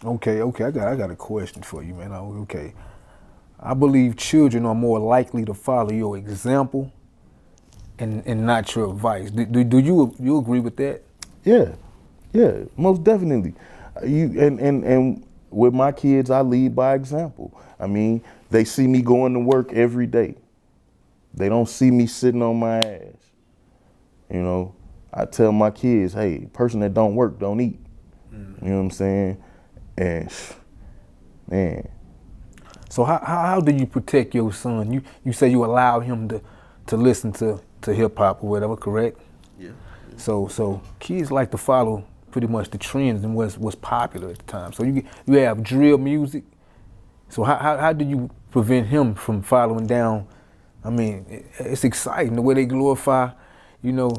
Okay, okay. I got a question for you, man. Okay. I believe children are more likely to follow your example and not your advice. Do you agree with that? Yeah, yeah, most definitely. And with my kids, I lead by example. I mean, they see me going to work every day. They don't see me sitting on my ass. You know, I tell my kids, hey, person that don't work don't eat. You know what I'm saying? And man, So how do you protect your son? You say you allow him to listen to hip hop or whatever, correct? yeah. So kids like to follow pretty much the trends and what's popular at the time. So you have drill music. So how do you prevent him from following down? I mean, it's exciting the way they glorify, you know,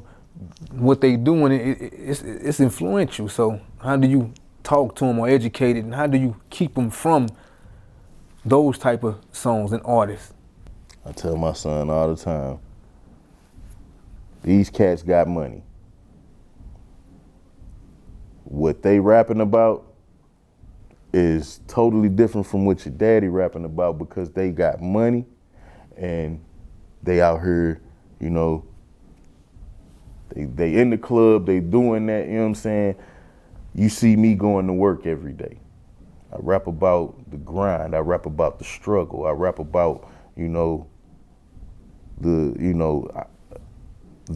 what they doing. It's influential. So how do you talk to them or educate it, and how do you keep them from those type of songs and artists? I tell my son all the time, these cats got money. What they rapping about is totally different from what your daddy rapping about because they got money and they out here, you know, they in the club, they doing that, you know what I'm saying? You see me going to work every day. I rap about the grind, I rap about the struggle, I rap about, you know, the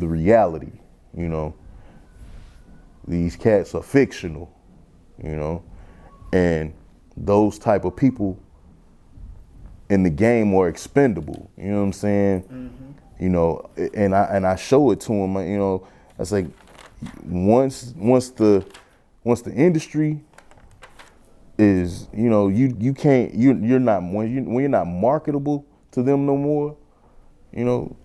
reality, you know. These cats are fictional, you know, and those type of people in the game are expendable. You know what I'm saying? Mm-hmm. You know, and I show it to them. You know, I say once the industry is, you know, you can't you're not when you're not marketable to them no more. You know,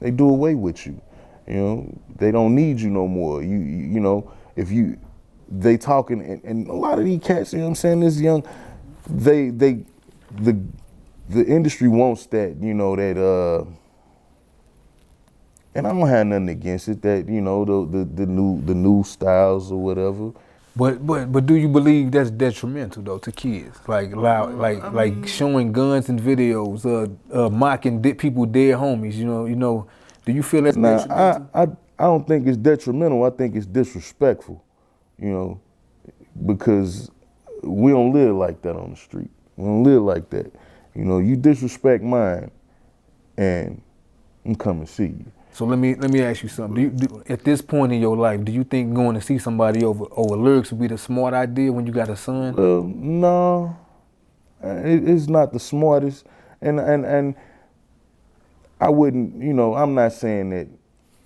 they do away with you. You know, they don't need you no more. You know, if they talking and a lot of these cats, you know what I'm saying, this young, the industry wants that, you know, that and I don't have nothing against it, that, you know, the new styles or whatever. But do you believe that's detrimental though to kids? Like loud, like showing guns in videos, mocking people dead homies. You know. Do you feel that's Now, detrimental? I don't think it's detrimental. I think it's disrespectful, you know, because we don't live like that on the street. We don't live like that. You know, you disrespect mine, and I'm coming to see you. So let me ask you something. At this point in your life, do you think going to see somebody over lyrics would be the smart idea when you got a son? Well, no, it's not the smartest, and I wouldn't. You know, I'm not saying that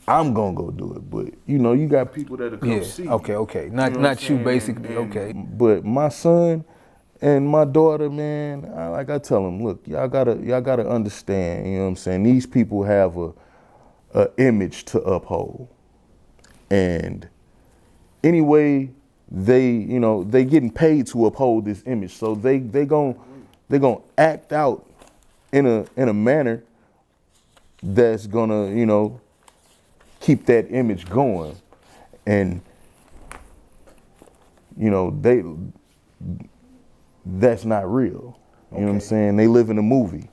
I'm gonna go do it, but you know, you got people that'll come Yeah. see. Okay. You Not know not you what I'm saying? basically. Okay. But my son and my daughter, man, like I tell them, look, y'all gotta understand. You know what I'm saying? These people have a image to uphold, and anyway, they getting paid to uphold this image, so they gonna act out in a manner that's gonna, you know, keep that image going, and you know that's not real. You know what I'm saying? They live in a movie.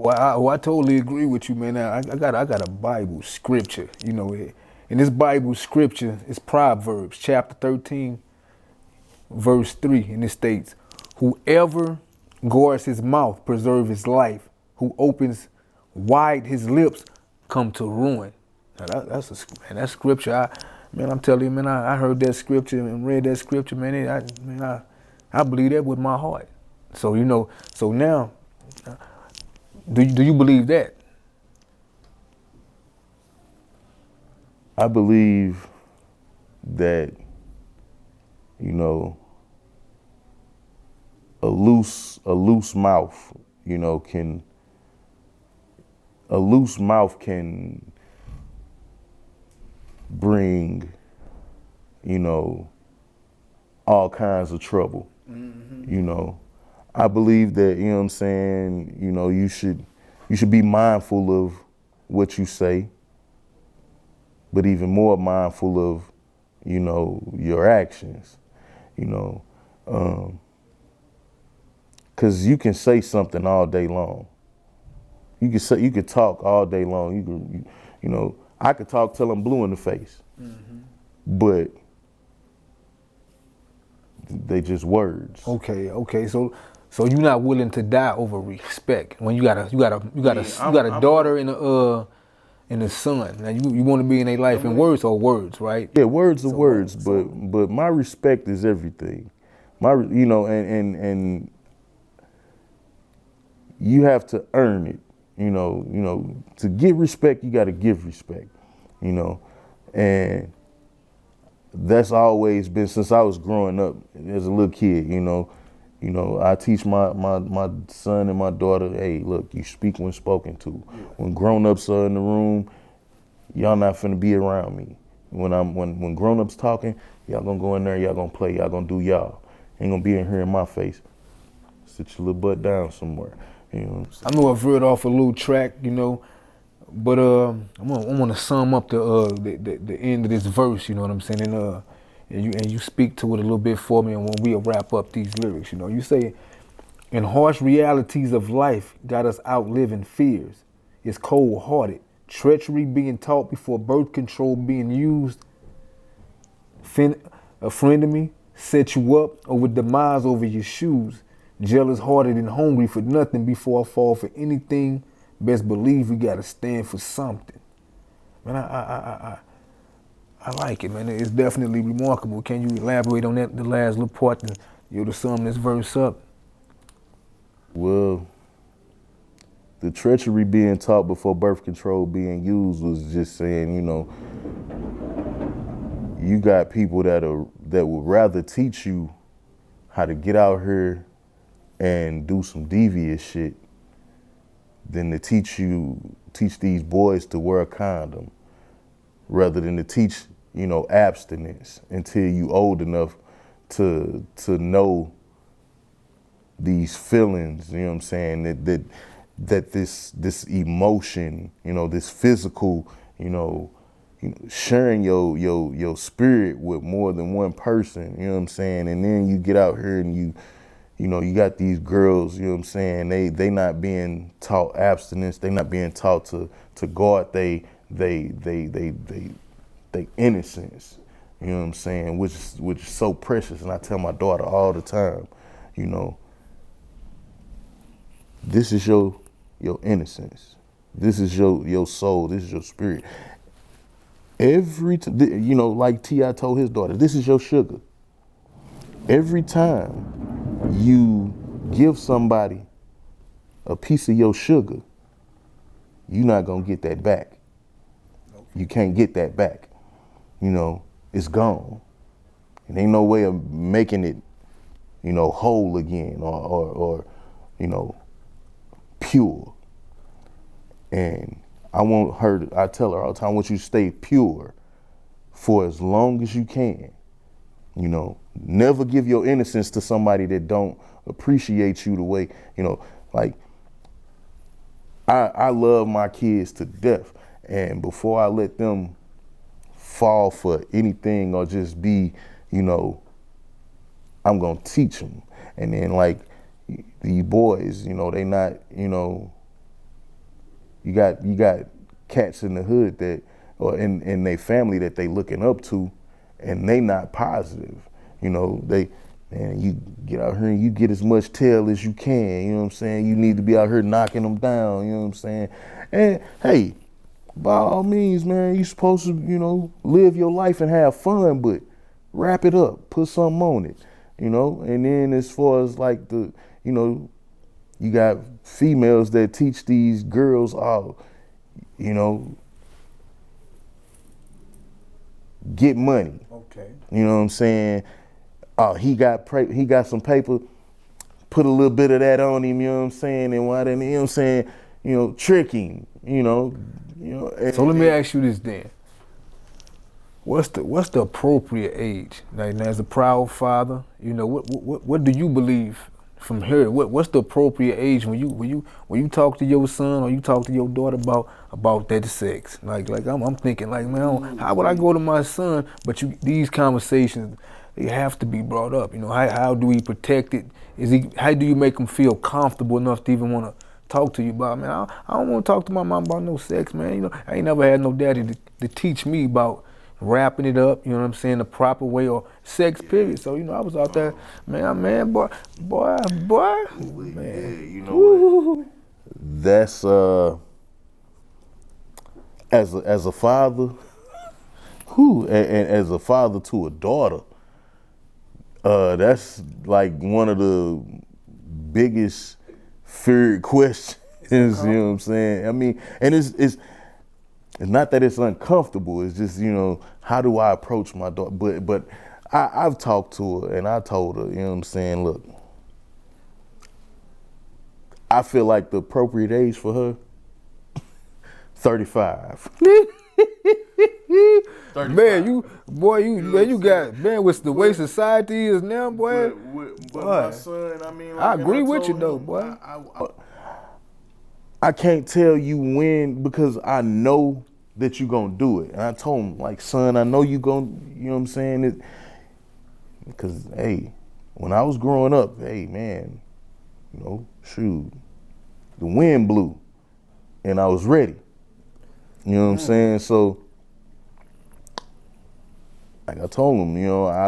I totally agree with you, man. I got a Bible scripture, you know, and this Bible scripture is Proverbs chapter 13, verse 3, and it states, "Whoever guards his mouth preserve his life. Who opens wide his lips come to ruin." Now that scripture. I'm telling you, man. I heard that scripture and read that scripture, man. I believe that with my heart. So you know, so now. Do you believe that? I believe that, you know, a loose mouth, you know, a loose mouth can bring, you know, all kinds of trouble. Mm-hmm. You know, I believe that, you know what I'm saying, you know, you should be mindful of what you say, but even more mindful of, you know, your actions. You know, Cause you can say something all day long. You could talk all day long. You know, I could talk till I'm blue in the face, but they just words. Okay. So you're not willing to die over respect when you got a daughter and a son. Now you want to be in their life, and words are words, right? Yeah, words are words, but my respect is everything. And you have to earn it. To get respect, you got to give respect. And that's always been since I was growing up as a little kid. I teach my son and my daughter, hey, look, you speak when spoken to. When grown-ups are in the room, y'all not finna be around me. When grown-ups talking, y'all gonna go in there, y'all gonna play, y'all gonna do y'all. Ain't gonna be in here in my face. Sit your little butt down somewhere. You know what I'm saying? I know I veered off a little track, but I want to sum up the end of this verse. You know what I'm saying? And you speak to it a little bit for me, and when we'll wrap up these lyrics, you say, "And harsh realities of life got us outliving fears. It's cold-hearted, treachery being taught before birth control being used. A friend of me set you up over demise over your shoes. Jealous-hearted and hungry for nothing before I fall for anything. Best believe we gotta stand for something." Man, I like it, man. It's definitely remarkable. Can you elaborate on that, the last little part, to sum this verse up? Well, the treachery being taught before birth control being used was just saying, you got people that would rather teach you how to get out here and do some devious shit than to teach these boys to wear a condom, rather than to teach, abstinence until you old enough to know these feelings, you know what I'm saying, that this emotion, this physical, sharing your spirit with more than one person, you know what I'm saying? And then you get out here and you got these girls, you know what I'm saying, they not being taught abstinence, they not being taught to guard they innocence, you know what I'm saying, which is so precious. And I tell my daughter all the time, this is your innocence. This is your soul. This is your spirit. Like T.I. told his daughter, this is your sugar. Every time you give somebody a piece of your sugar, you're not gonna get that back. You can't get that back. It's gone. And ain't no way of making it, whole again or pure. And I tell her all the time, I want you to stay pure for as long as you can. Never give your innocence to somebody that don't appreciate you the way, like I love my kids to death. And before I let them fall for anything or just be, I'm gonna teach them. And then like these boys, they not, you got cats in the hood that, or in their family that they looking up to, and they not positive. You get out here and you get as much tail as you can, you know what I'm saying? You need to be out here knocking them down, you know what I'm saying? And hey, by all means, man, you supposed to, live your life and have fun, but wrap it up, put something on it, And then as far as like you got females that teach these girls, get money. Okay. You know what I'm saying? He got some paper, put a little bit of that on him, you know what I'm saying? And why didn't, you know what I'm saying, tricking, So let me ask you this then. What's the appropriate age? Like, as a proud father, what do you believe from here? What's the appropriate age when you talk to your son or you talk to your daughter about that sex? Like I'm thinking, like, man, how would I go to my son? But these conversations, they have to be brought up. How do we protect it How do you make him feel comfortable enough to even want to talk to you about, man? I don't want to talk to my mom about no sex, man. You know, I ain't never had no daddy to teach me about wrapping it up, you know what I'm saying, the proper way, or sex, period. So, you know, I was out there, man, boy, man. Yeah, you know what? That's as a father, and as a father to a daughter, that's like one of the biggest feared questions. You know what I'm saying? I mean, and it's not that it's uncomfortable. It's just, you know, how do I approach my daughter? But I've talked to her and I told her, you know what I'm saying? Look, I feel like the appropriate age for her, 35. 35. Man, you got, man, with the way society is now, boy. But my son, I mean, like, I agree with you him, though, boy. I can't tell you when, because I know that you gonna do it. And I told him, like, son, I know you gonna, you know what I'm saying? Because, hey, when I was growing up, hey, man, you know, shoot, the wind blew and I was ready. You know what I'm saying? So, like I told him, you know, I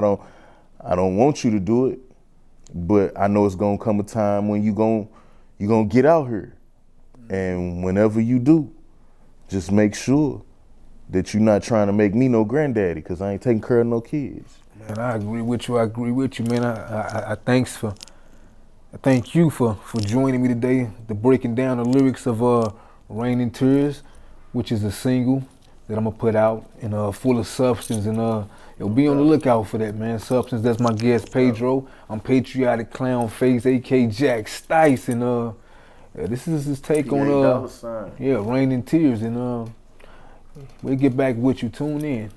don't want you to do it, but I know it's gonna come a time when you gonna get out here. And whenever you do, just make sure that you're not trying to make me no granddaddy, because I ain't taking care of no kids. Man, I agree with you, man. I thank you for joining me today, to breaking down the lyrics of Rain in Tears, which is a single that I'm gonna put out, and full of substance, and you'll be on the lookout for that, man. Substance. That's my guest, Paydro. I'm Patriotic Klown Face, aka Jack Stice, and this is his take on $8 sign. Rain in Tears, and we'll get back with you. Tune in.